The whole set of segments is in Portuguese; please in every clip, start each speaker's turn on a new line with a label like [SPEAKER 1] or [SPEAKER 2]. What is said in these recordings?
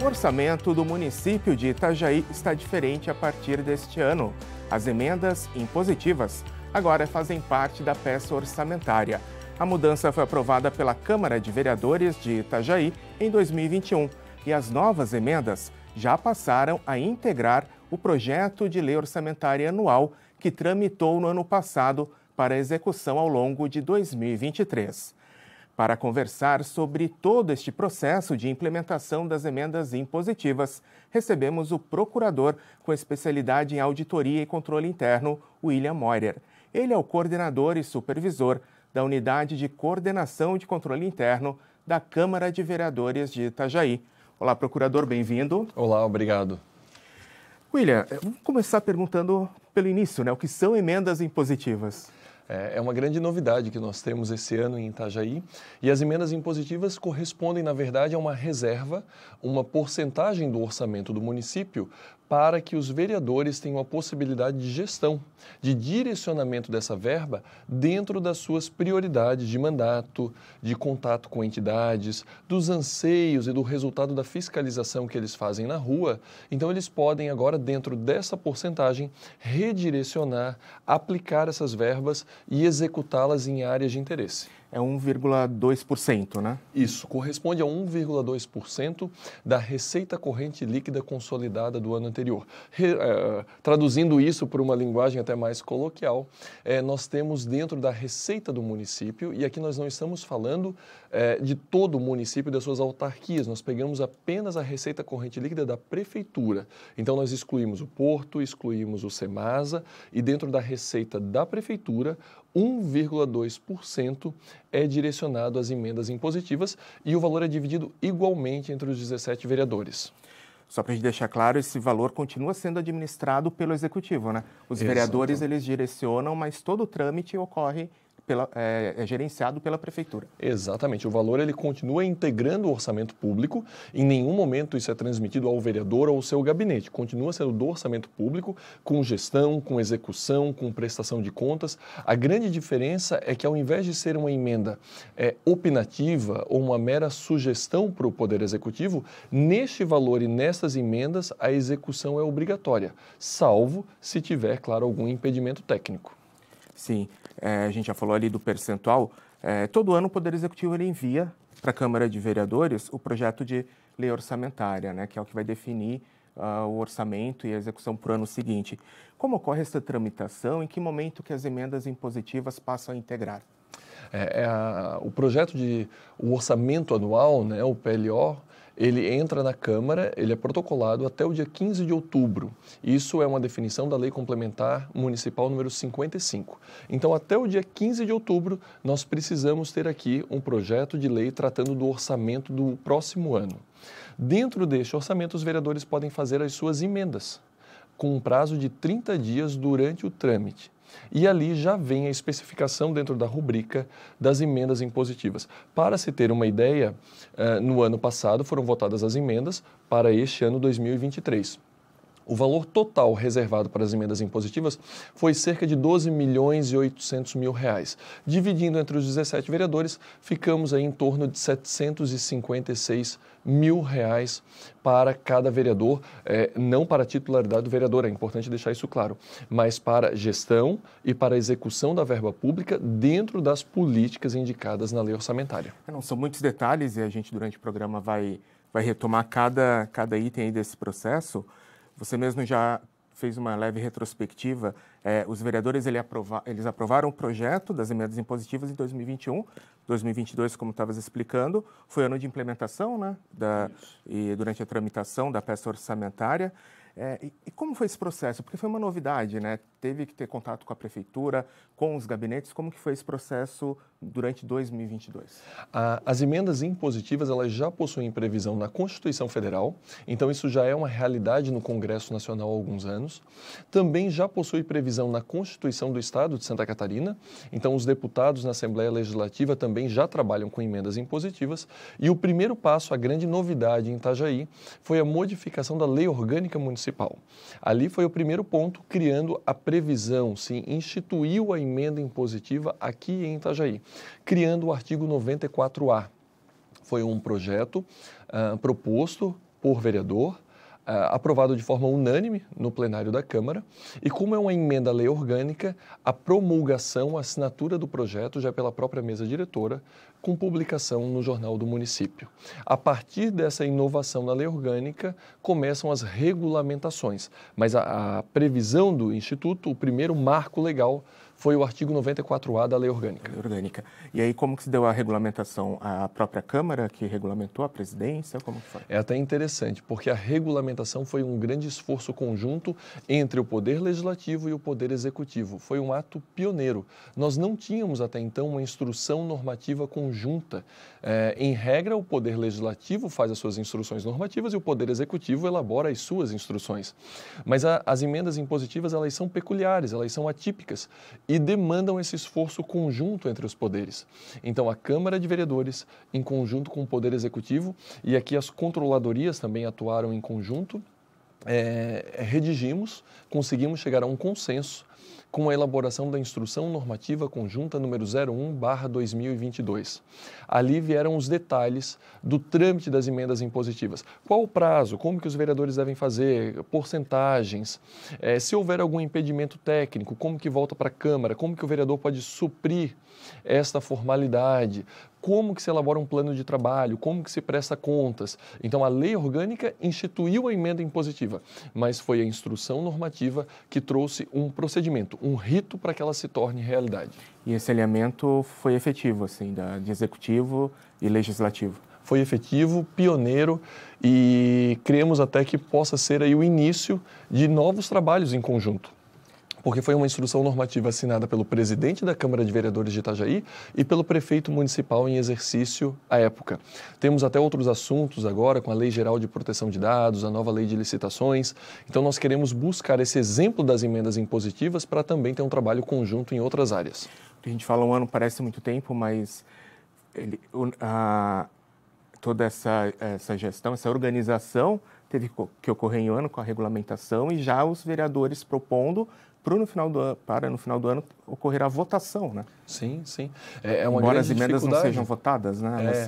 [SPEAKER 1] O orçamento do município de Itajaí está diferente a partir deste ano. As emendas impositivas agora fazem parte da peça orçamentária. A mudança foi aprovada pela Câmara de Vereadores de Itajaí em 2021 e as novas emendas já passaram a integrar o projeto de lei orçamentária anual que tramitou no ano passado para execução ao longo de 2023. Para conversar sobre todo este processo de implementação das emendas impositivas, recebemos o procurador com especialidade em auditoria e controle interno, William Moirer. Ele é o coordenador e supervisor da Unidade de Coordenação de Controle Interno da Câmara de Vereadores de Itajaí. Olá, procurador, bem-vindo.
[SPEAKER 2] Olá, obrigado.
[SPEAKER 1] William, vamos começar perguntando pelo início, o que são emendas impositivas?
[SPEAKER 2] É uma grande novidade que nós temos esse ano em Itajaí e as emendas impositivas correspondem, na verdade, a uma reserva, uma porcentagem do orçamento do município para que os vereadores tenham a possibilidade de gestão, de direcionamento dessa verba dentro das suas prioridades de mandato, de contato com entidades, dos anseios e do resultado da fiscalização que eles fazem na rua. Então, eles podem agora, dentro dessa porcentagem, redirecionar, aplicar essas verbas e executá-las em áreas de interesse.
[SPEAKER 1] É 1,2%, né?
[SPEAKER 2] Isso, corresponde a 1,2% da receita corrente líquida consolidada do ano anterior. Traduzindo isso por uma linguagem até mais coloquial, nós temos dentro da receita do município, e aqui nós não estamos falando de todo o município e das suas autarquias, nós pegamos apenas a receita corrente líquida da prefeitura. Então, nós excluímos o Porto, excluímos o Semasa, e dentro da receita da prefeitura, 1,2% é direcionado às emendas impositivas e o valor é dividido igualmente entre os 17 vereadores.
[SPEAKER 1] Só para a gente deixar claro, esse valor continua sendo administrado pelo Executivo, né? Os vereadores, eles direcionam, mas todo o trâmite ocorre é gerenciado pela Prefeitura.
[SPEAKER 2] Exatamente. O valor ele continua integrando o orçamento público. Em nenhum momento isso é transmitido ao vereador ou ao seu gabinete. Continua sendo do orçamento público, com gestão, com execução, com prestação de contas. A grande diferença é que, ao invés de ser uma emenda opinativa ou uma mera sugestão para o Poder Executivo, neste valor e nestas emendas a execução é obrigatória, salvo se tiver, claro, algum impedimento técnico.
[SPEAKER 1] Sim, a gente já falou ali do percentual. Todo ano o Poder Executivo ele envia para a Câmara de Vereadores o projeto de lei orçamentária, né, que é o que vai definir o orçamento e a execução para o ano seguinte. Como ocorre essa tramitação? Em que momento que as emendas impositivas passam a integrar?
[SPEAKER 2] O projeto o orçamento anual, né, o PLO, ele entra na Câmara, ele é protocolado até o dia 15 de outubro. Isso é uma definição da Lei Complementar Municipal número 55. Então, até o dia 15 de outubro, nós precisamos ter aqui um projeto de lei tratando do orçamento do próximo ano. Dentro deste orçamento, os vereadores podem fazer as suas emendas, com um prazo de 30 dias durante o trâmite. E ali já vem a especificação dentro da rubrica das emendas impositivas. Para se ter uma ideia, no ano passado foram votadas as emendas para este ano 2023. O valor total reservado para as emendas impositivas foi cerca de 12 milhões e 800 mil reais. Dividindo entre os 17 vereadores, ficamos aí em torno de 756 mil reais para cada vereador, não para a titularidade do vereador, é importante deixar isso claro, mas para gestão e para a execução da verba pública dentro das políticas indicadas na lei orçamentária.
[SPEAKER 1] Não são muitos detalhes e a gente durante o programa vai retomar cada item aí desse processo. Você mesmo já fez uma leve retrospectiva. Os vereadores eles aprovaram o projeto das emendas impositivas em 2021. 2022, como estavas explicando, foi ano de implementação, né? E durante a tramitação da peça orçamentária. E como foi esse processo? Porque foi uma novidade, né? Teve que ter contato com a Prefeitura, com os gabinetes. Como que foi esse processo durante 2022?
[SPEAKER 2] As emendas impositivas, elas já possuem previsão na Constituição Federal, então isso já é uma realidade no Congresso Nacional há alguns anos. Também já possui previsão na Constituição do Estado de Santa Catarina, então os deputados na Assembleia Legislativa também já trabalham com emendas impositivas. E o primeiro passo, a grande novidade em Itajaí, foi a modificação da Lei Orgânica Municipal. Ali foi o primeiro ponto, criando a previsão, se instituiu a emenda impositiva aqui em Itajaí, criando o artigo 94A. Foi um projeto proposto por vereador, aprovado de forma unânime no plenário da Câmara, e como é uma emenda à lei orgânica, a promulgação, a assinatura do projeto já pela própria mesa diretora, com publicação no Jornal do Município. A partir dessa inovação na lei orgânica, começam as regulamentações, mas a previsão do Instituto, o primeiro marco legal, foi o artigo 94A da lei orgânica.
[SPEAKER 1] E aí, como que se deu a regulamentação? A própria Câmara que regulamentou, a presidência? Como que foi?
[SPEAKER 2] É até interessante, porque a regulamentação foi um grande esforço conjunto entre o Poder Legislativo e o Poder Executivo. Foi um ato pioneiro. Nós não tínhamos até então uma instrução normativa conjunta. Em regra, o Poder Legislativo faz as suas instruções normativas e o Poder Executivo elabora as suas instruções. Mas as emendas impositivas, elas são peculiares, elas são atípicas e demandam esse esforço conjunto entre os poderes. Então, a Câmara de Vereadores, em conjunto com o Poder Executivo, e aqui as controladorias também atuaram em conjunto, redigimos, conseguimos chegar a um consenso com a elaboração da Instrução Normativa Conjunta número 01/2022. Ali vieram os detalhes do trâmite das emendas impositivas. Qual o prazo? Como que os vereadores devem fazer? Porcentagens? Se houver algum impedimento técnico, como que volta para a Câmara? Como que o vereador pode suprir esta formalidade? Como que se elabora um plano de trabalho, como que se presta contas. Então, a lei orgânica instituiu a emenda impositiva, mas foi a instrução normativa que trouxe um procedimento, um rito para que ela se torne realidade.
[SPEAKER 1] E esse alinhamento foi efetivo, assim, de executivo e legislativo?
[SPEAKER 2] Foi efetivo, pioneiro e cremos até que possa ser aí o início de novos trabalhos em conjunto. Porque foi uma instrução normativa assinada pelo presidente da Câmara de Vereadores de Itajaí e pelo prefeito municipal em exercício à época. Temos até outros assuntos agora com a Lei Geral de Proteção de Dados, a nova Lei de Licitações. Então, nós queremos buscar esse exemplo das emendas impositivas para também ter um trabalho conjunto em outras áreas.
[SPEAKER 1] A gente fala um ano, parece muito tempo, mas toda essa gestão, essa organização teve que ocorrer em um ano com a regulamentação e já os vereadores propondo para no final do ano ocorrer a votação, né?
[SPEAKER 2] Sim, sim.
[SPEAKER 1] Embora as emendas não sejam votadas, né?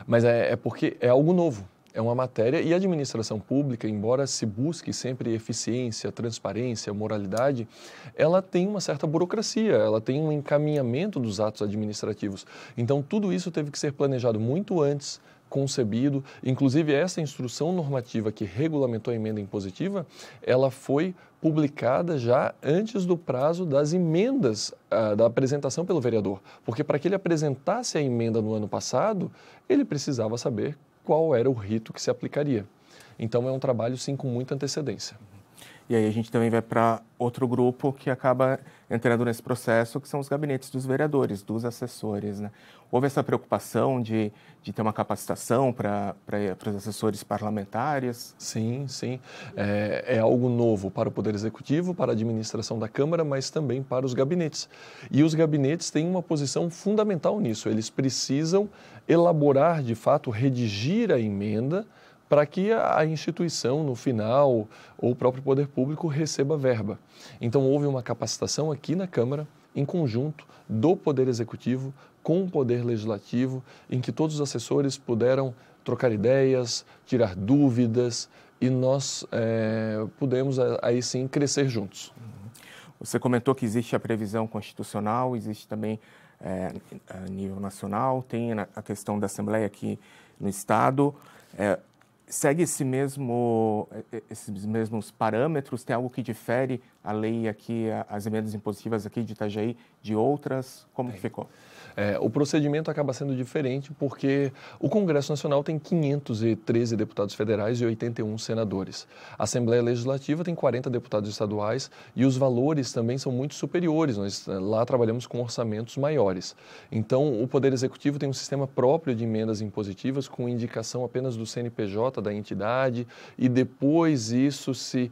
[SPEAKER 2] Mas é porque é algo novo. É uma matéria e a administração pública, embora se busque sempre eficiência, transparência, moralidade, ela tem uma certa burocracia, ela tem um encaminhamento dos atos administrativos. Então, tudo isso teve que ser planejado muito antes, concebido. Inclusive, essa instrução normativa que regulamentou a emenda impositiva, ela foi publicada já antes do prazo das emendas, da apresentação pelo vereador. Porque para que ele apresentasse a emenda no ano passado, ele precisava saber qual era o rito que se aplicaria. Então, é um trabalho, sim, com muita antecedência.
[SPEAKER 1] E aí a gente também vai para outro grupo que acaba entrando nesse processo, que são os gabinetes dos vereadores, dos assessores, né? Houve essa preocupação de ter uma capacitação para os assessores parlamentares?
[SPEAKER 2] Sim, sim. É algo novo para o Poder Executivo, para a administração da Câmara, mas também para os gabinetes. E os gabinetes têm uma posição fundamental nisso. Eles precisam elaborar, de fato, redigir a emenda para que a instituição, no final, ou o próprio poder público receba verba. Então, houve uma capacitação aqui na Câmara, em conjunto, do Poder Executivo com o Poder Legislativo, em que todos os assessores puderam trocar ideias, tirar dúvidas, e nós pudemos, aí sim, crescer juntos.
[SPEAKER 1] Você comentou que existe a previsão constitucional, existe também a nível nacional, tem a questão da Assembleia aqui no Estado. Segue esses mesmos parâmetros? Tem algo que difere a lei aqui, as emendas impositivas aqui de Itajaí de outras? Como que ficou?
[SPEAKER 2] O procedimento acaba sendo diferente porque o Congresso Nacional tem 513 deputados federais e 81 senadores. A Assembleia Legislativa tem 40 deputados estaduais e os valores também são muito superiores. Nós lá trabalhamos com orçamentos maiores. Então, o Poder Executivo tem um sistema próprio de emendas impositivas com indicação apenas do CNPJ da entidade e depois isso se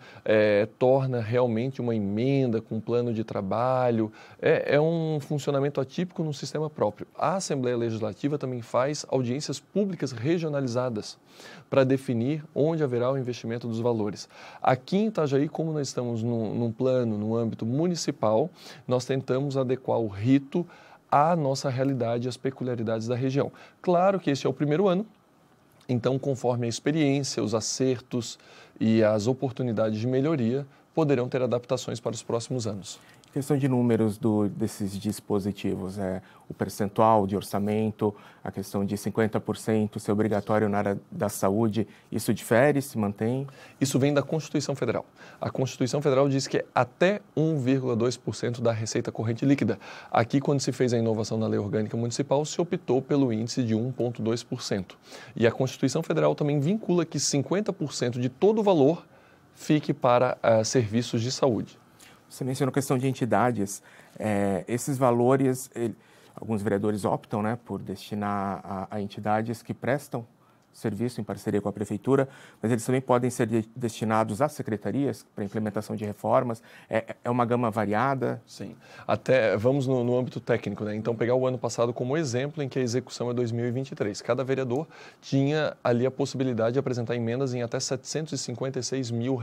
[SPEAKER 2] torna realmente uma emenda com plano de trabalho. É um funcionamento atípico no sistema próprio. A Assembleia Legislativa também faz audiências públicas regionalizadas para definir onde haverá o investimento dos valores. Aqui em Itajaí, como nós estamos num plano, no âmbito municipal, nós tentamos adequar o rito à nossa realidade, às peculiaridades da região. Claro que esse é o primeiro ano, Então, conforme a experiência, os acertos e as oportunidades de melhoria, poderão ter adaptações para os próximos anos.
[SPEAKER 1] Questão de números desses dispositivos, o percentual de orçamento, a questão de 50% ser obrigatório na área da saúde, isso difere, se mantém?
[SPEAKER 2] Isso vem da Constituição Federal. A Constituição Federal diz que é até 1,2% da receita corrente líquida. Aqui, quando se fez a inovação na Lei Orgânica Municipal, se optou pelo índice de 1,2%. E a Constituição Federal também vincula que 50% de todo o valor fique para serviços de saúde.
[SPEAKER 1] Você mencionou a questão de entidades. Esses valores, alguns vereadores optam, né, por destinar a entidades que prestam serviço em parceria com a Prefeitura, mas eles também podem ser destinados a secretarias para implementação de reformas. É uma gama variada?
[SPEAKER 2] Sim. Até vamos no âmbito técnico, né? Então, pegar o ano passado como exemplo em que a execução é 2023. Cada vereador tinha ali a possibilidade de apresentar emendas em até R$756 mil,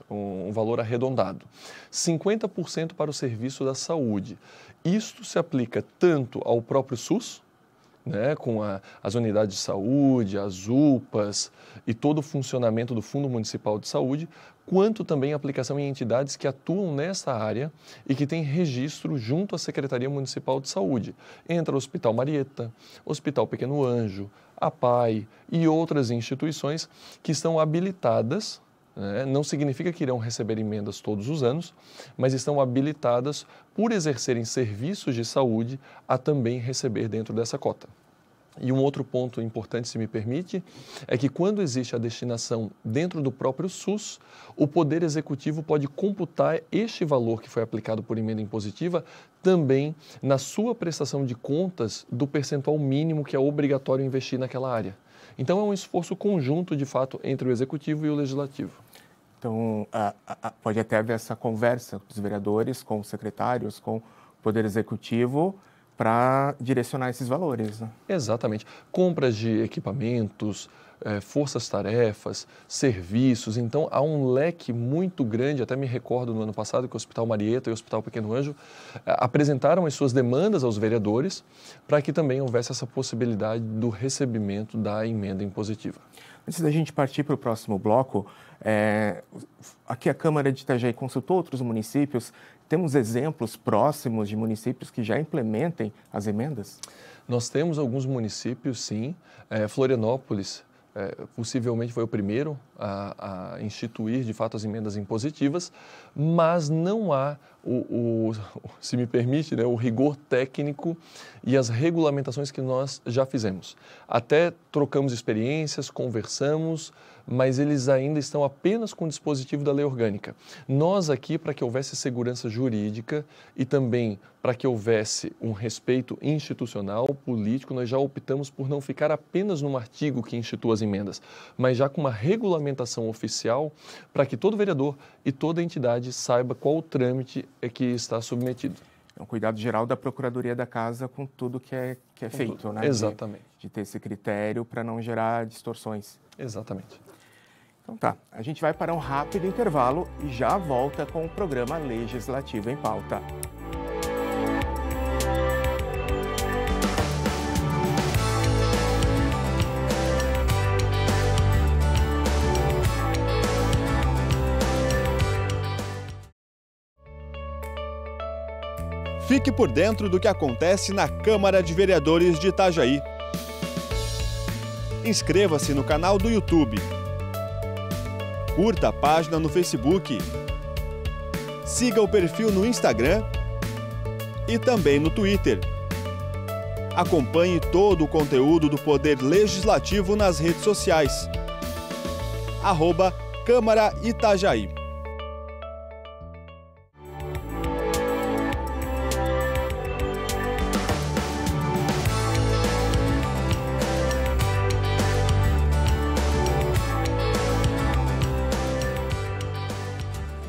[SPEAKER 2] um valor arredondado. 50% para o serviço da saúde. Isto se aplica tanto ao próprio SUS, né, com as unidades de saúde, as UPAs e todo o funcionamento do Fundo Municipal de Saúde, quanto também a aplicação em entidades que atuam nessa área e que têm registro junto à Secretaria Municipal de Saúde. Entra o Hospital Marieta, Hospital Pequeno Anjo, a PAI e outras instituições que estão habilitadas. Não significa que irão receber emendas todos os anos, mas estão habilitadas por exercerem serviços de saúde a também receber dentro dessa cota. E um outro ponto importante, se me permite, é que quando existe a destinação dentro do próprio SUS, o Poder Executivo pode computar este valor que foi aplicado por emenda impositiva também na sua prestação de contas do percentual mínimo que é obrigatório investir naquela área. Então, é um esforço conjunto, de fato, entre o Executivo e o Legislativo.
[SPEAKER 1] Então, pode até haver essa conversa dos vereadores com os secretários, com o Poder Executivo, para direcionar esses valores, né?
[SPEAKER 2] Exatamente. Compras de equipamentos, forças-tarefas, serviços. Então, há um leque muito grande. Até me recordo no ano passado que o Hospital Marieta e o Hospital Pequeno Anjo apresentaram as suas demandas aos vereadores para que também houvesse essa possibilidade do recebimento da emenda impositiva.
[SPEAKER 1] Antes da gente partir para o próximo bloco, aqui a Câmara de Itajaí consultou outros municípios. Temos exemplos próximos de municípios que já implementem as emendas?
[SPEAKER 2] Nós temos alguns municípios, sim. Florianópolis possivelmente foi o primeiro a instituir, de fato, as emendas impositivas, mas não há, se me permite, né, o rigor técnico e as regulamentações que nós já fizemos. Até trocamos experiências, conversamos, mas eles ainda estão apenas com o dispositivo da lei orgânica. Nós aqui, para que houvesse segurança jurídica e também para que houvesse um respeito institucional, político, nós já optamos por não ficar apenas num artigo que institui as emendas, mas já com uma regulamentação oficial para que todo vereador e toda entidade saiba qual o trâmite que está submetido.
[SPEAKER 1] É um cuidado geral da Procuradoria da Casa com tudo que é feito,
[SPEAKER 2] tudo.
[SPEAKER 1] Né?
[SPEAKER 2] Exatamente.
[SPEAKER 1] De ter esse critério para não gerar distorções.
[SPEAKER 2] Exatamente.
[SPEAKER 1] Então tá, a gente vai para um rápido intervalo e já volta com o programa Legislativo em Pauta.
[SPEAKER 3] Fique por dentro do que acontece na Câmara de Vereadores de Itajaí. Inscreva-se no canal do YouTube. Curta a página no Facebook. Siga o perfil no Instagram e também no Twitter. Acompanhe todo o conteúdo do Poder Legislativo nas redes sociais. @Câmara Itajaí.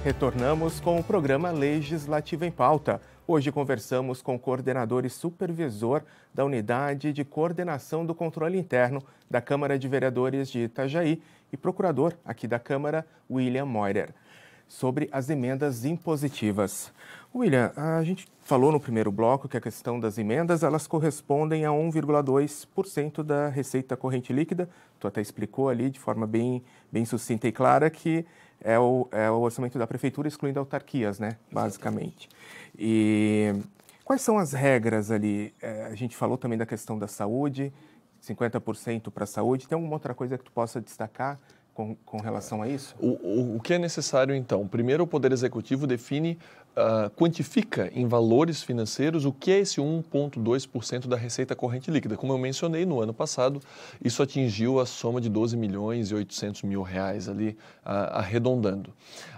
[SPEAKER 1] Retornamos com o programa Legislativo em Pauta. Hoje conversamos com o coordenador e supervisor da Unidade de Coordenação do Controle Interno da Câmara de Vereadores de Itajaí e procurador aqui da Câmara, William Moirer. sobre as emendas impositivas. William, a gente falou no primeiro bloco que a questão das emendas, elas correspondem a 1,2% da receita corrente líquida. Tu até explicou ali de forma bem sucinta e clara que é o orçamento da prefeitura excluindo autarquias, né? Basicamente. E quais são as regras ali? A gente falou também da questão da saúde, 50% para a saúde. Tem alguma outra coisa que tu possa destacar com relação a isso?
[SPEAKER 2] O que é necessário, então? Primeiro, o Poder Executivo define, quantifica em valores financeiros o que é esse 1,2% da receita corrente líquida. Como eu mencionei, no ano passado, isso atingiu a soma de 12 milhões e 800 mil reais ali, arredondando.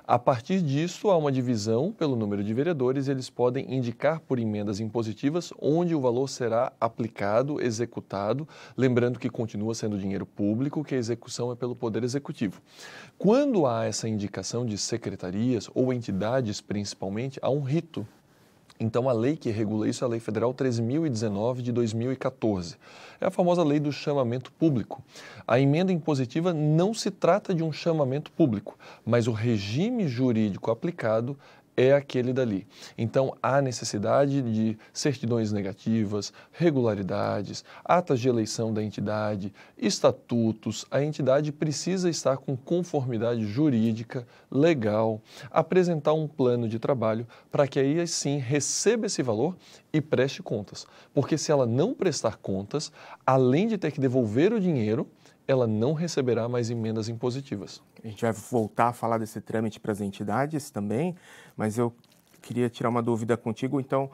[SPEAKER 2] A partir disso, há uma divisão pelo número de vereadores e eles podem indicar por emendas impositivas onde o valor será aplicado, executado, lembrando que continua sendo dinheiro público, que a execução é pelo Poder Executivo. Quando há essa indicação de secretarias ou entidades, principalmente, há um rito. Então, a lei que regula isso é a Lei Federal 13.019 de 2014. É a famosa lei do chamamento público. A emenda impositiva não se trata de um chamamento público, mas o regime jurídico aplicado é aquele dali. Então, há necessidade de certidões negativas, regularidades, atas de eleição da entidade, estatutos. A entidade precisa estar com conformidade jurídica, legal, apresentar um plano de trabalho para que aí sim receba esse valor e preste contas. Porque se ela não prestar contas, além de ter que devolver o dinheiro, ela não receberá mais emendas impositivas.
[SPEAKER 1] A gente vai voltar a falar desse trâmite para as entidades também, mas eu queria tirar uma dúvida contigo. Então,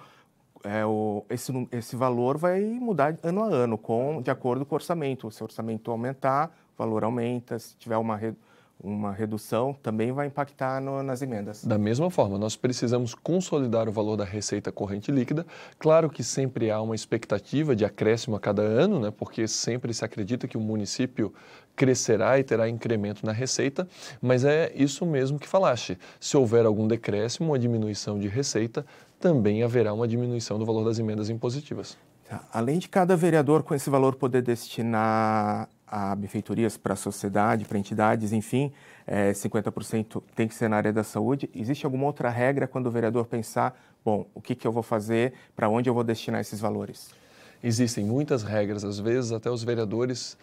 [SPEAKER 1] esse valor vai mudar ano a ano, de acordo com o orçamento. Se o orçamento aumentar, o valor aumenta. Se tiver uma redução, também vai impactar nas emendas.
[SPEAKER 2] Da mesma forma, nós precisamos consolidar o valor da receita corrente líquida. Claro que sempre há uma expectativa de acréscimo a cada ano, né, porque sempre se acredita que o município crescerá e terá incremento na receita, mas é isso mesmo que falaste. Se houver algum decréscimo, uma diminuição de receita, também haverá uma diminuição do valor das emendas impositivas.
[SPEAKER 1] Tá. Além de cada vereador com esse valor poder destinar a benfeitorias para a sociedade, para entidades, enfim, 50% tem que ser na área da saúde. Existe alguma outra regra quando o vereador pensar, bom, o que eu vou fazer, para onde eu vou destinar esses valores?
[SPEAKER 2] Existem muitas regras, às vezes até os vereadores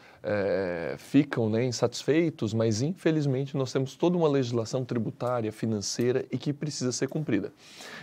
[SPEAKER 2] ficam, né, insatisfeitos, mas infelizmente nós temos toda uma legislação tributária, financeira e que precisa ser cumprida.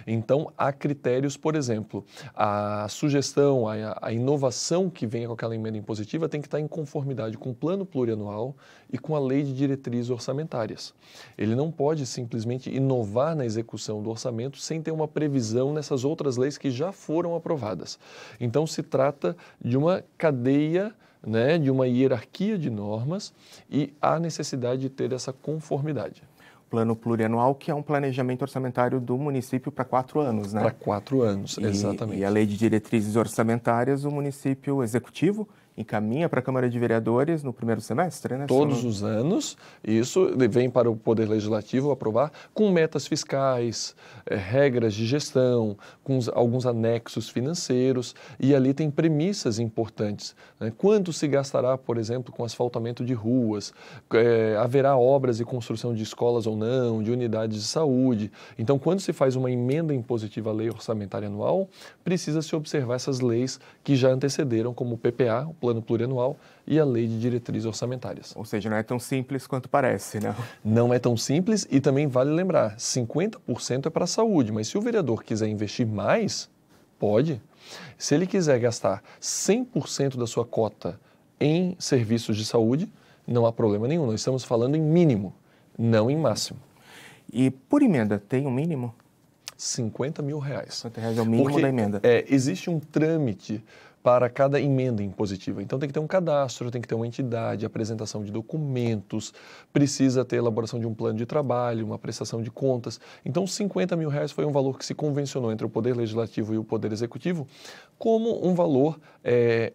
[SPEAKER 2] Então, há critérios, por exemplo, a sugestão, a inovação que venha com aquela emenda impositiva tem que estar em conformidade com o plano plurianual e com a lei de diretrizes orçamentárias. Ele não pode simplesmente inovar na execução do orçamento sem ter uma previsão nessas outras leis que já foram aprovadas. Então, se trata de uma cadeia, né, de uma hierarquia de normas e há necessidade de ter essa conformidade.
[SPEAKER 1] Plano plurianual, que é um planejamento orçamentário do município para 4 anos, né?
[SPEAKER 2] Para 4 anos, exatamente.
[SPEAKER 1] E a lei de diretrizes orçamentárias, o município executivo encaminha para a Câmara de Vereadores no primeiro semestre, né?
[SPEAKER 2] Todos os anos, isso vem para o Poder Legislativo aprovar com metas fiscais, regras de gestão, com alguns anexos financeiros e ali tem premissas importantes, né? Quanto se gastará, por exemplo, com asfaltamento de ruas, haverá obras e construção de escolas ou não, de unidades de saúde. Então, quando se faz uma emenda impositiva à lei orçamentária anual, precisa se observar essas leis que já antecederam, como o PPA, o Plano Plurianual, e a Lei de Diretrizes Orçamentárias.
[SPEAKER 1] Ou seja, não é tão simples quanto parece, né?
[SPEAKER 2] Não é tão simples e também vale lembrar, 50% é para a saúde, mas se o vereador quiser investir mais, pode. Se ele quiser gastar 100% da sua cota em serviços de saúde, não há problema nenhum. Nós estamos falando em mínimo, não em máximo.
[SPEAKER 1] E por emenda, tem um mínimo?
[SPEAKER 2] 50 mil reais.
[SPEAKER 1] 50 reais é o mínimo da emenda.
[SPEAKER 2] Existe um trâmite para cada emenda impositiva. Então tem que ter um cadastro, tem que ter uma entidade, apresentação de documentos, precisa ter elaboração de um plano de trabalho, uma prestação de contas. Então 50 mil reais foi um valor que se convencionou entre o Poder Legislativo e o Poder Executivo como um valor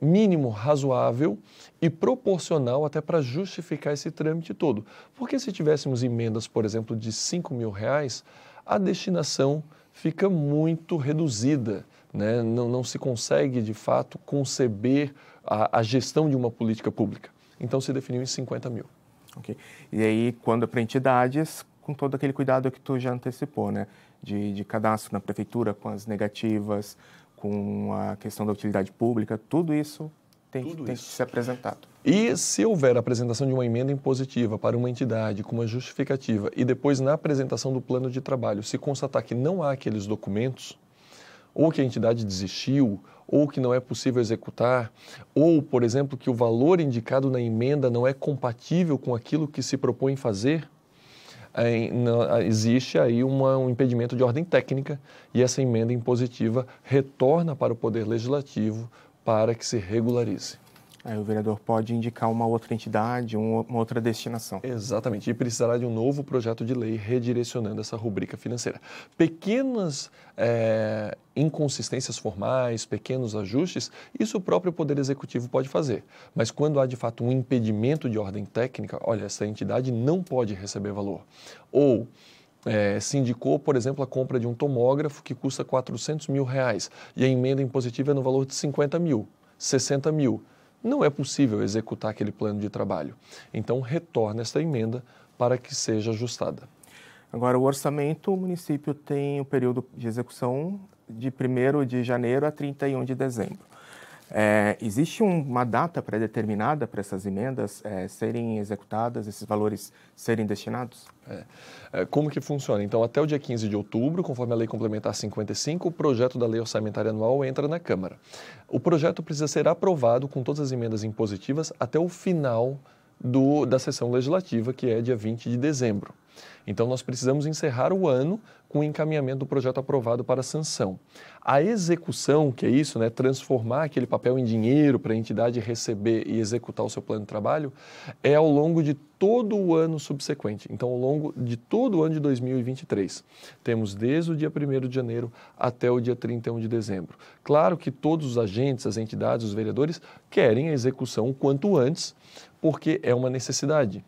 [SPEAKER 2] mínimo, razoável e proporcional até para justificar esse trâmite todo. Porque se tivéssemos emendas, por exemplo, de 5 mil reais, a destinação fica muito reduzida. Né? Não se consegue, de fato, conceber a gestão de uma política pública. Então, se definiu em 50 mil.
[SPEAKER 1] Okay. E aí, quando é para entidades, com todo aquele cuidado que tu já antecipou, né? De cadastro na prefeitura, com as negativas, com a questão da utilidade pública, tudo isso tem que ser apresentado.
[SPEAKER 2] E se houver a apresentação de uma emenda impositiva para uma entidade com uma justificativa e depois na apresentação do plano de trabalho se constatar que não há aqueles documentos, ou que a entidade desistiu, ou que não é possível executar, ou, por exemplo, que o valor indicado na emenda não é compatível com aquilo que se propõe fazer, existe aí um impedimento de ordem técnica e essa emenda impositiva retorna para o Poder Legislativo para que se regularize.
[SPEAKER 1] Aí o vereador pode indicar uma outra entidade, uma outra destinação.
[SPEAKER 2] Exatamente, e precisará de um novo projeto de lei redirecionando essa rubrica financeira. Pequenas inconsistências formais, pequenos ajustes, isso o próprio Poder Executivo pode fazer. Mas quando há de fato um impedimento de ordem técnica, olha, essa entidade não pode receber valor. Ou se indicou, por exemplo, a compra de um tomógrafo que custa R$400 mil e a emenda impositiva é no valor de 50 mil, 60 mil. Não é possível executar aquele plano de trabalho. Então, retorna esta emenda para que seja ajustada.
[SPEAKER 1] Agora, o orçamento, o município tem o período de execução de 1º de janeiro a 31 de dezembro. Existe uma data pré-determinada para essas emendas serem executadas, esses valores serem destinados?
[SPEAKER 2] Como que funciona? Então, até o dia 15 de outubro, conforme a Lei Complementar 55, o projeto da Lei Orçamentária Anual entra na Câmara. O projeto precisa ser aprovado com todas as emendas impositivas até o final da sessão legislativa, que é dia 20 de dezembro. Então, nós precisamos encerrar o ano com o encaminhamento do projeto aprovado para sanção. A execução, que é isso, né, transformar aquele papel em dinheiro para a entidade receber e executar o seu plano de trabalho, é ao longo de todo o ano subsequente. Então, ao longo de todo o ano de 2023. Temos desde o dia 1º de janeiro até o dia 31 de dezembro. Claro que todos os agentes, as entidades, os vereadores querem a execução o quanto antes, porque é uma necessidade.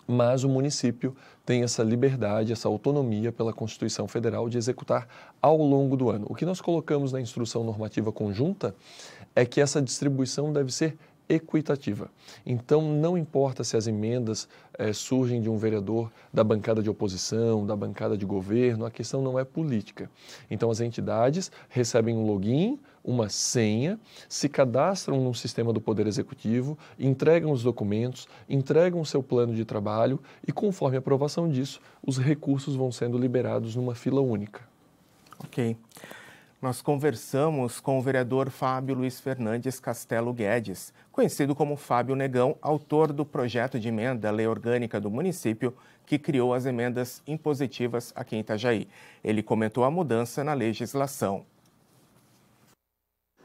[SPEAKER 2] Mas o município tem essa liberdade, essa autonomia pela Constituição Federal de executar ao longo do ano. O que nós colocamos na instrução normativa conjunta é que essa distribuição deve ser equitativa. Então, não importa se as emendas surgem de um vereador da bancada de oposição, da bancada de governo, a questão não é política. Então, as entidades recebem um login, uma senha, se cadastram no sistema do Poder Executivo, entregam os documentos, entregam o seu plano de trabalho e, conforme a aprovação disso, os recursos vão sendo liberados numa fila única.
[SPEAKER 1] Ok. Nós conversamos com o vereador Fábio Luiz Fernandes Castelo Guedes, conhecido como Fábio Negão, autor do projeto de emenda à Lei Orgânica do município, que criou as emendas impositivas aqui em Itajaí. Ele comentou a mudança na legislação.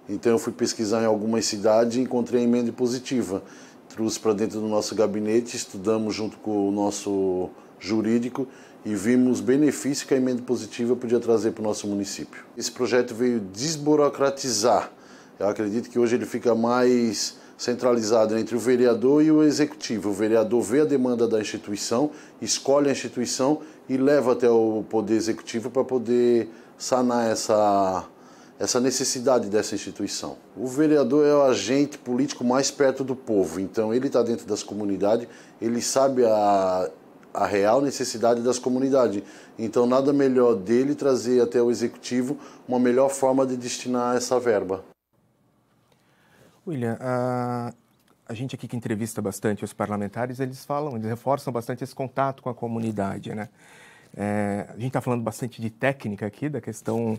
[SPEAKER 4] Então eu fui pesquisar em algumas cidades e encontrei a emenda impositiva. Trouxe para dentro do nosso gabinete, estudamos junto com o nosso jurídico e vimos os benefícios que a emenda impositiva podia trazer para o nosso município. Esse projeto veio desburocratizar. Eu acredito que hoje ele fica mais centralizado entre o vereador e o executivo. O vereador vê a demanda da instituição, escolhe a instituição e leva até o poder executivo para poder sanar essa necessidade dessa instituição. O vereador é o agente político mais perto do povo, então ele está dentro das comunidades, ele sabe a real necessidade das comunidades. Então, nada melhor dele trazer até o executivo uma melhor forma de destinar essa verba.
[SPEAKER 1] William, a gente aqui que entrevista bastante os parlamentares, eles reforçam bastante esse contato com a comunidade, né? A gente está falando bastante de técnica aqui, da questão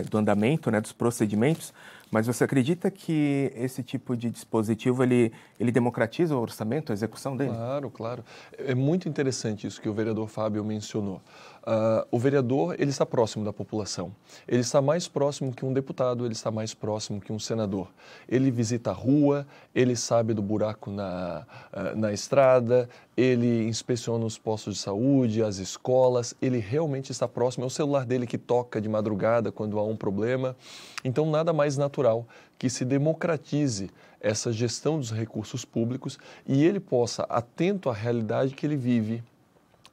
[SPEAKER 1] do andamento, né, dos procedimentos, mas você acredita que esse tipo de dispositivo, ele democratiza o orçamento, a execução dele?
[SPEAKER 2] Claro, claro. É muito interessante isso que o vereador Fábio mencionou. O vereador, ele está próximo da população. Ele está mais próximo que um deputado, ele está mais próximo que um senador. Ele visita a rua, ele sabe do buraco na estrada, ele inspeciona os postos de saúde, as escolas, ele realmente está próximo. É o celular dele que toca de madrugada quando há um problema. Então, nada mais natural que se democratize essa gestão dos recursos públicos e ele possa, atento à realidade que ele vive,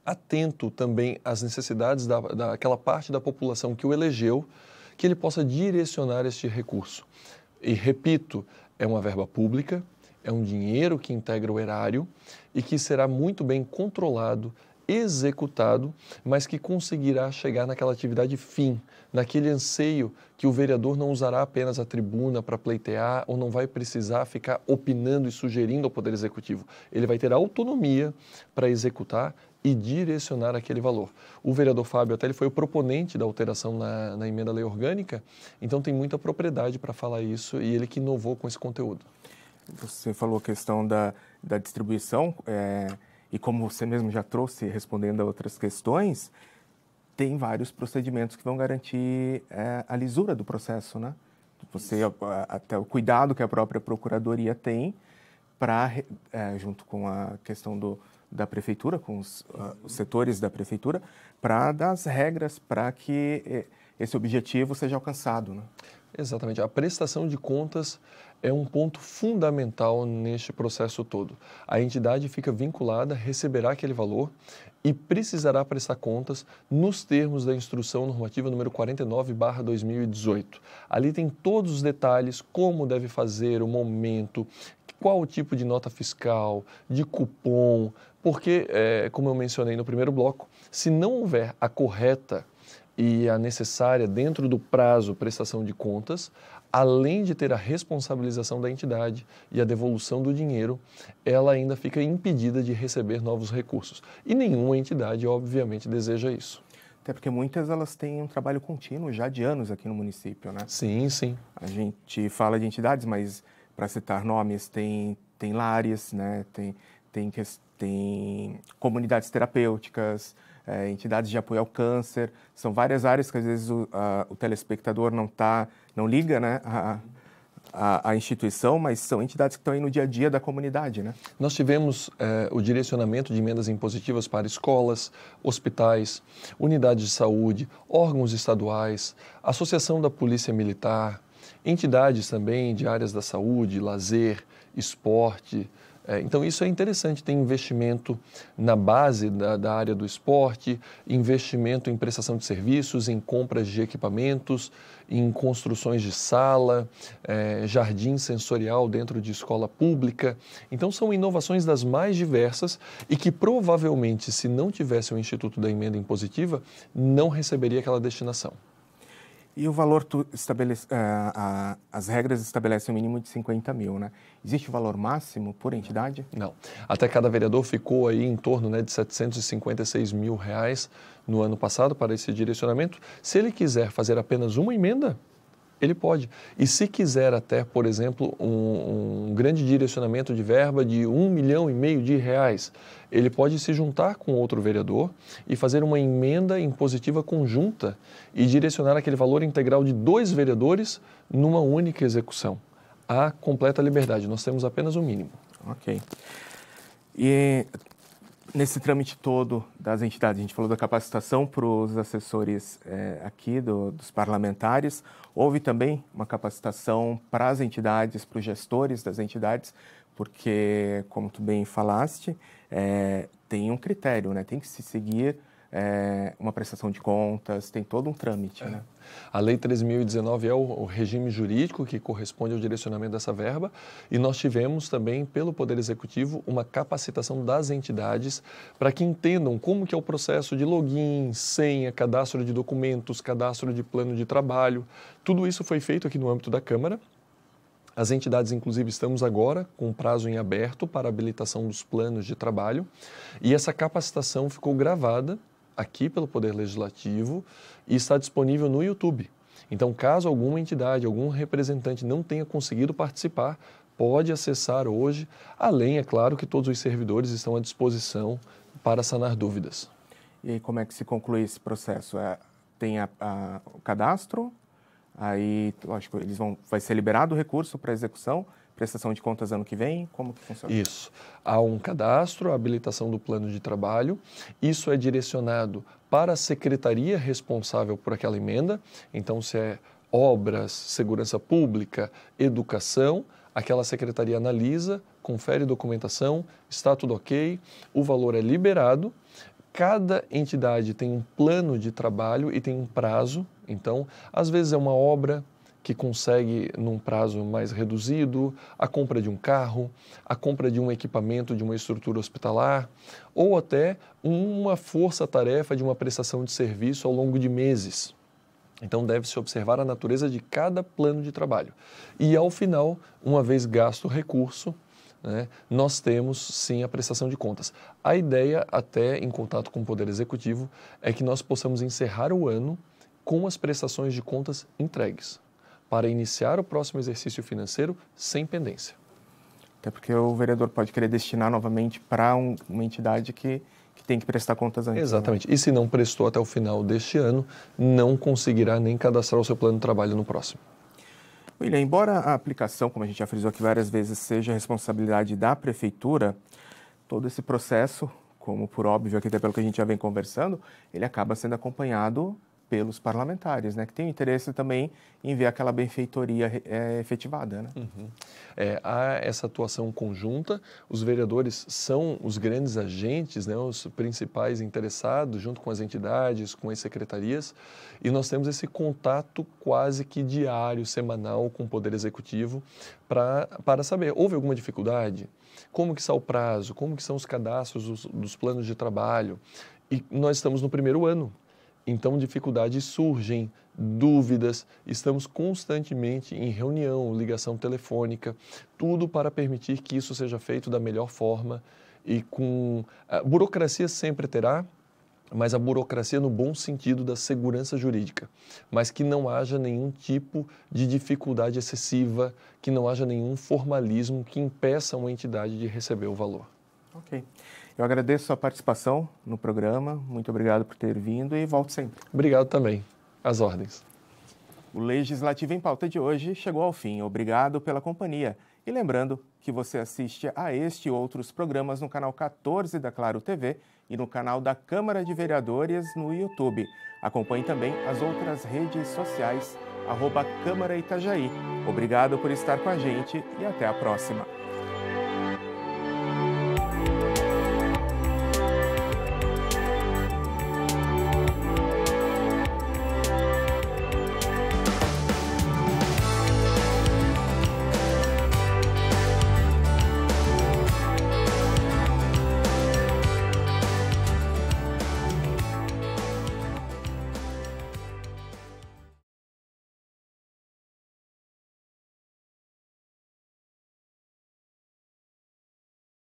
[SPEAKER 2] atento também às necessidades daquela parte da população que o elegeu, que ele possa direcionar este recurso. E, repito, é uma verba pública, é um dinheiro que integra o erário e que será muito bem controlado executado, mas que conseguirá chegar naquela atividade fim, naquele anseio que o vereador não usará apenas a tribuna para pleitear ou não vai precisar ficar opinando e sugerindo ao Poder Executivo. Ele vai ter autonomia para executar e direcionar aquele valor. O vereador Fábio até ele foi o proponente da alteração na emenda à lei orgânica, então tem muita propriedade para falar isso e ele que inovou com esse conteúdo.
[SPEAKER 1] Você falou a questão da distribuição, e como você mesmo já trouxe, respondendo a outras questões, tem vários procedimentos que vão garantir a lisura do processo, né? Até o cuidado que a própria Procuradoria tem para, junto com a questão da Prefeitura, com os setores da Prefeitura, para dar as regras para que esse objetivo seja alcançado, né?
[SPEAKER 2] Exatamente. A prestação de contas é um ponto fundamental neste processo todo. A entidade fica vinculada, receberá aquele valor e precisará prestar contas nos termos da Instrução Normativa número 49/2018. Ali tem todos os detalhes, como deve fazer, o momento, qual o tipo de nota fiscal, de cupom, porque, como eu mencionei no primeiro bloco, se não houver a correta e a necessária dentro do prazo prestação de contas, além de ter a responsabilização da entidade e a devolução do dinheiro, ela ainda fica impedida de receber novos recursos. E nenhuma entidade, obviamente, deseja isso.
[SPEAKER 1] Até porque muitas elas têm um trabalho contínuo já de anos aqui no município, né?
[SPEAKER 2] Sim, sim.
[SPEAKER 1] A gente fala de entidades, mas para citar nomes, tem lares, né? Tem comunidades terapêuticas, entidades de apoio ao câncer. São várias áreas que às vezes o telespectador não liga, né, a instituição, mas são entidades que estão aí no dia a dia da comunidade, né?
[SPEAKER 2] Nós tivemos o direcionamento de emendas impositivas para escolas, hospitais, unidades de saúde, órgãos estaduais, Associação da Polícia Militar, entidades também de áreas da saúde, lazer, esporte. Então, isso é interessante, tem investimento na base da área do esporte, investimento em prestação de serviços, em compras de equipamentos, em construções de sala, jardim sensorial dentro de escola pública. Então, são inovações das mais diversas e que provavelmente, se não tivesse o Instituto da Emenda Impositiva, não receberia aquela destinação.
[SPEAKER 1] E o valor, as regras estabelecem um mínimo de 50 mil, né? Existe o valor máximo por entidade?
[SPEAKER 2] Não. Até cada vereador ficou aí em torno, né, de R$756 mil no ano passado para esse direcionamento. Se ele quiser fazer apenas uma emenda, ele pode. E se quiser até, por exemplo, um grande direcionamento de verba de R$1,5 milhão de reais, ele pode se juntar com outro vereador e fazer uma emenda impositiva conjunta e direcionar aquele valor integral de 2 vereadores numa única execução. Há completa liberdade, nós temos apenas o mínimo.
[SPEAKER 1] Ok. E nesse trâmite todo das entidades, a gente falou da capacitação para os assessores aqui dos parlamentares, houve também uma capacitação para as entidades, para os gestores das entidades, porque, como tu bem falaste, tem um critério, né? Tem que se seguir uma prestação de contas, tem todo um trâmite, né?
[SPEAKER 2] A Lei 13.019 é o regime jurídico que corresponde ao direcionamento dessa verba e nós tivemos também, pelo Poder Executivo, uma capacitação das entidades para que entendam como que é o processo de login, senha, cadastro de documentos, cadastro de plano de trabalho. Tudo isso foi feito aqui no âmbito da Câmara. As entidades, inclusive, estamos agora com prazo em aberto para habilitação dos planos de trabalho e essa capacitação ficou gravada aqui pelo Poder Legislativo e está disponível no YouTube. Então, caso alguma entidade, algum representante não tenha conseguido participar, pode acessar hoje, além, é claro, que todos os servidores estão à disposição para sanar dúvidas.
[SPEAKER 1] E aí, como é que se conclui esse processo? Tem o cadastro, aí, lógico, vai ser liberado o recurso para execução, prestação de contas ano que vem? Como que funciona?
[SPEAKER 2] Isso. Há um cadastro, a habilitação do plano de trabalho. Isso é direcionado para a secretaria responsável por aquela emenda. Então, se é obras, segurança pública, educação, aquela secretaria analisa, confere documentação, está tudo ok, o valor é liberado. Cada entidade tem um plano de trabalho e tem um prazo. Então, às vezes é uma obra que consegue, num prazo mais reduzido, a compra de um carro, a compra de um equipamento, de uma estrutura hospitalar, ou até uma força-tarefa de uma prestação de serviço ao longo de meses. Então, deve-se observar a natureza de cada plano de trabalho. E, ao final, uma vez gasto o recurso, né, nós temos, sim, a prestação de contas. A ideia, até em contato com o Poder Executivo, é que nós possamos encerrar o ano com as prestações de contas entregues, para iniciar o próximo exercício financeiro sem pendência.
[SPEAKER 1] Até porque o vereador pode querer destinar novamente para uma entidade que tem que prestar contas antes.
[SPEAKER 2] Exatamente. Né? E se não prestou até o final deste ano, não conseguirá nem cadastrar o seu plano de trabalho no próximo.
[SPEAKER 1] William, embora a aplicação, como a gente já frisou aqui várias vezes, seja responsabilidade da Prefeitura, todo esse processo, como por óbvio aqui até pelo que a gente já vem conversando, ele acaba sendo acompanhado pelos parlamentares, né, que tem interesse também em ver aquela benfeitoria efetivada. Né?
[SPEAKER 2] Uhum. Há essa atuação conjunta, os vereadores são os grandes agentes, né, os principais interessados, junto com as entidades, com as secretarias, e nós temos esse contato quase que diário, semanal com o Poder Executivo para saber, houve alguma dificuldade? Como que está o prazo? Como que são os cadastros dos planos de trabalho? E nós estamos no primeiro ano. Então, dificuldades surgem, dúvidas, estamos constantemente em reunião, ligação telefônica, tudo para permitir que isso seja feito da melhor forma e com... A burocracia sempre terá, mas a burocracia no bom sentido da segurança jurídica, mas que não haja nenhum tipo de dificuldade excessiva, que não haja nenhum formalismo que impeça uma entidade de receber o valor.
[SPEAKER 1] Ok. Eu agradeço a sua participação no programa, muito obrigado por ter vindo e volto sempre.
[SPEAKER 2] Obrigado também. Às ordens.
[SPEAKER 1] O Legislativo em Pauta de hoje chegou ao fim. Obrigado pela companhia. E lembrando que você assiste a este e outros programas no canal 14 da Claro TV e no canal da Câmara de Vereadores no YouTube. Acompanhe também as outras redes sociais, @Câmara Itajaí. Obrigado por estar com a gente e até a próxima.